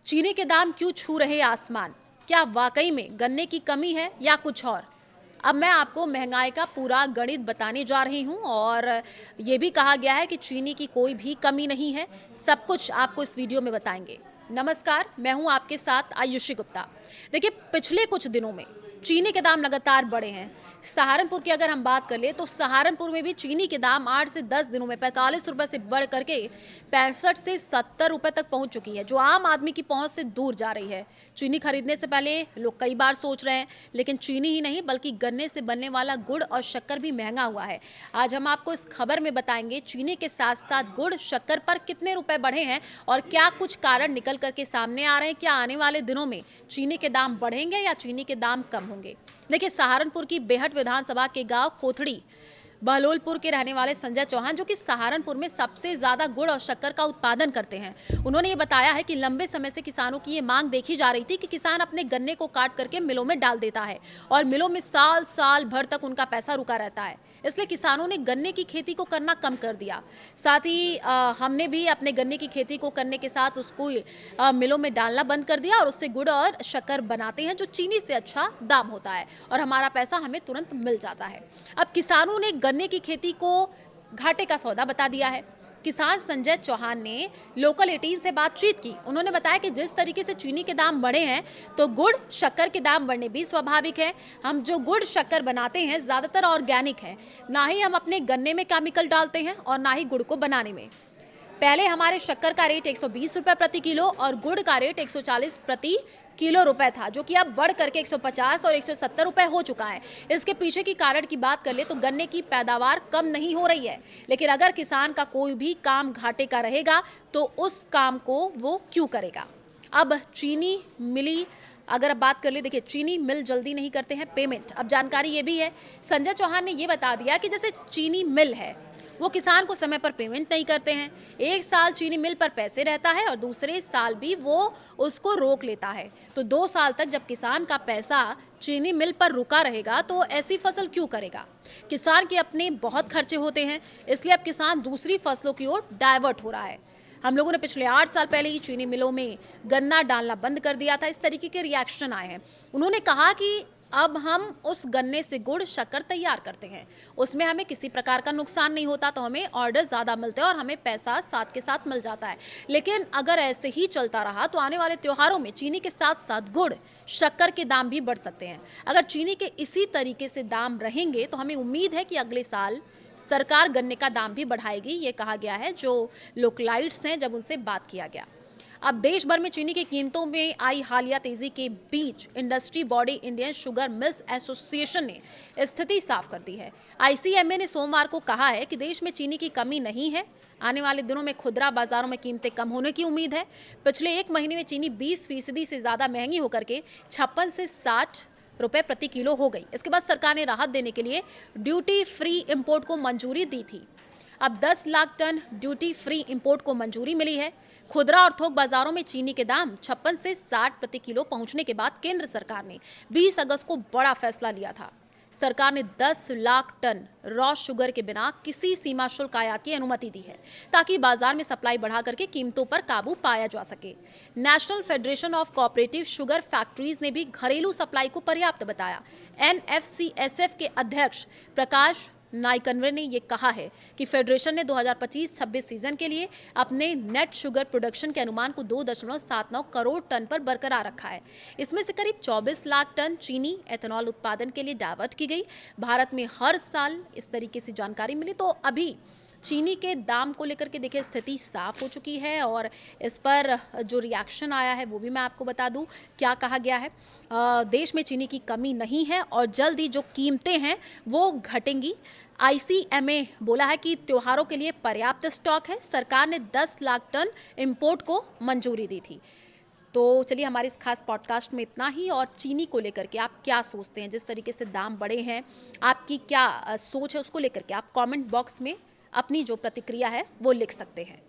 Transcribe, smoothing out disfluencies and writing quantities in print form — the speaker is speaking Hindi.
चीनी के दाम क्यों छू रहे आसमान? क्या वाकई में गन्ने की कमी है या कुछ और? अब मैं आपको महंगाई का पूरा गणित बताने जा रही हूँ और ये भी कहा गया है कि चीनी की कोई भी कमी नहीं है। सब कुछ आपको इस वीडियो में बताएंगे। नमस्कार, मैं हूँ आपके साथ आयुषी गुप्ता। देखिए, पिछले कुछ दिनों में चीनी के दाम लगातार बढ़े हैं। सहारनपुर की अगर हम बात कर ले तो सहारनपुर में भी चीनी के दाम 8 से 10 दिनों में 45 रुपए से बढ़ करके 65 से 70 रुपए तक पहुंच चुकी है, जो आम आदमी की पहुंच से दूर जा रही है। चीनी खरीदने से पहले लोग कई बार सोच रहे हैं, लेकिन चीनी ही नहीं बल्कि गन्ने से बनने वाला गुड़ और शक्कर भी महंगा हुआ है। आज हम आपको इस खबर में बताएंगे चीनी के साथ साथ गुड़ शक्कर पर कितने रुपए बढ़े हैं और क्या कुछ कारण निकल करके सामने आ रहे हैं। क्या आने वाले दिनों में चीनी के दाम बढ़ेंगे या चीनी के दाम कम होंगे? देखिए, सहारनपुर की बेहट विधानसभा के गांव कोथड़ी बहलोलपुर के रहने वाले संजय चौहान, जो कि सहारनपुर में सबसे ज्यादा गुड़ और शक्कर का उत्पादन करते हैं, उन्होंने ये बताया है कि लंबे समय से किसानों की ये मांग देखी जा रही थी कि किसान अपने गन्ने को काट करके मिलों में डाल देता है और मिलों में साल साल भर तक उनका पैसा रुका रहता है। इसलिए किसानों ने गन्ने की खेती को करना कम कर दिया। साथ ही हमने भी अपने गन्ने की खेती को करने के साथ उसको मिलों में डालना बंद कर दिया और उससे गुड़ और शक्कर बनाते हैं, जो चीनी से अच्छा दाम होता है और हमारा पैसा हमें तुरंत मिल जाता है। अब किसानों ने गन्ने की खेती को घाटे का सौदा बता दिया है। किसान संजय चौहान ने लोकल 18 से बातचीत की। उन्होंने बताया कि जिस तरीके से चीनी के दाम बढ़े हैं तो गुड़ शक्कर के दाम बढ़ने भी स्वाभाविक है। हम जो गुड़ शक्कर बनाते हैं ज्यादातर ऑर्गेनिक है, ना ही हम अपने गन्ने में केमिकल डालते हैं और ना ही गुड़ को बनाने में। पहले हमारे शक्कर का रेट 120 रुपए प्रति किलो और गुड़ का रेट 140 प्रति किलो रुपए था, जो कि अब बढ़ करके 150 और 170 रुपए हो चुका है। इसके पीछे की कारण की बात कर ले तो गन्ने की पैदावार कम नहीं हो रही है, लेकिन अगर किसान का कोई भी काम घाटे का रहेगा तो उस काम को वो क्यों करेगा। अब चीनी मिली अगर अब बात कर ले, देखिए चीनी मिल जल्दी नहीं करते हैं पेमेंट। अब जानकारी ये भी है, संजय चौहान ने ये बता दिया कि जैसे चीनी मिल है वो किसान को समय पर पेमेंट नहीं करते हैं। एक साल चीनी मिल पर पैसे रहता है और दूसरे साल भी वो उसको रोक लेता है। तो 2 साल तक जब किसान का पैसा चीनी मिल पर रुका रहेगा तो ऐसी फसल क्यों करेगा। किसान के अपने बहुत खर्चे होते हैं, इसलिए अब किसान दूसरी फसलों की ओर डाइवर्ट हो रहा है। हम लोगों ने पिछले 8 साल पहले ही चीनी मिलों में गन्ना डालना बंद कर दिया था। इस तरीके के रिएक्शन आए हैं। उन्होंने कहा कि अब हम उस गन्ने से गुड़ शक्कर तैयार करते हैं, उसमें हमें किसी प्रकार का नुकसान नहीं होता, तो हमें ऑर्डर ज़्यादा मिलते हैं और हमें पैसा साथ के साथ मिल जाता है। लेकिन अगर ऐसे ही चलता रहा तो आने वाले त्योहारों में चीनी के साथ साथ गुड़ शक्कर के दाम भी बढ़ सकते हैं। अगर चीनी के इसी तरीके से दाम रहेंगे तो हमें उम्मीद है कि अगले साल सरकार गन्ने का दाम भी बढ़ाएगी, ये कहा गया है जो लोकलाइट्स हैं जब उनसे बात किया गया। अब देश भर में चीनी की कीमतों में आई हालिया तेजी के बीच industry body Indian sugar mills association ने स्थिति साफ कर दी है। आईसीएमए ने सोमवार को कहा है कि देश में चीनी की कमी नहीं है। आने वाले दिनों में खुदरा बाजारों में कीमतें कम होने की उम्मीद है। पिछले एक महीने में चीनी 20% से ज्यादा महंगी होकर के 56 से 60 रुपए प्रति किलो हो गई। इसके बाद सरकार ने राहत देने के लिए ड्यूटी फ्री इंपोर्ट को मंजूरी दी थी। अब 10 lakh ton duty free import को मंजूरी मिली है। खुदरा और थोक बाजारों में चीनी के दाम 56 से 60 प्रति किलो पहुंचने के बाद केंद्र सरकार ने 20 अगस्त को बड़ा फैसला लिया था। सरकार ने 10 लाख टन रॉ शुगर के बिना किसी सीमा शुल्क आयात की अनुमति दी है, ताकि बाजार में सप्लाई बढ़ा करके कीमतों पर काबू पाया जा सके। National federation of cooperative sugar factories ने भी घरेलू सप्लाई को पर्याप्त बताया। एनएफसीएसएफ के अध्यक्ष प्रकाश नाइकनवे ने यह कहा है कि फेडरेशन ने 2025-26 सीजन के लिए अपने नेट शुगर प्रोडक्शन के अनुमान को 2.79 करोड़ टन पर बरकरार रखा है। इसमें से करीब 24 लाख टन चीनी एथेनॉल उत्पादन के लिए डाइवर्ट की गई। भारत में हर साल इस तरीके से जानकारी मिली तो अभी चीनी के दाम को लेकर के देखिए स्थिति साफ हो चुकी है और इस पर जो रिएक्शन आया है वो भी मैं आपको बता दूं। क्या कहा गया है, देश में चीनी की कमी नहीं है और जल्द ही जो कीमतें हैं वो घटेंगी। आईसीएमए बोला है कि त्योहारों के लिए पर्याप्त स्टॉक है। सरकार ने 10 लाख टन इंपोर्ट को मंजूरी दी थी। तो चलिए, हमारे इस खास पॉडकास्ट में इतना ही। और चीनी को लेकर के आप क्या सोचते हैं, जिस तरीके से दाम बढ़े हैं, आपकी क्या सोच है उसको लेकर के आप कमेंट बॉक्स में अपनी जो प्रतिक्रिया है वो लिख सकते हैं।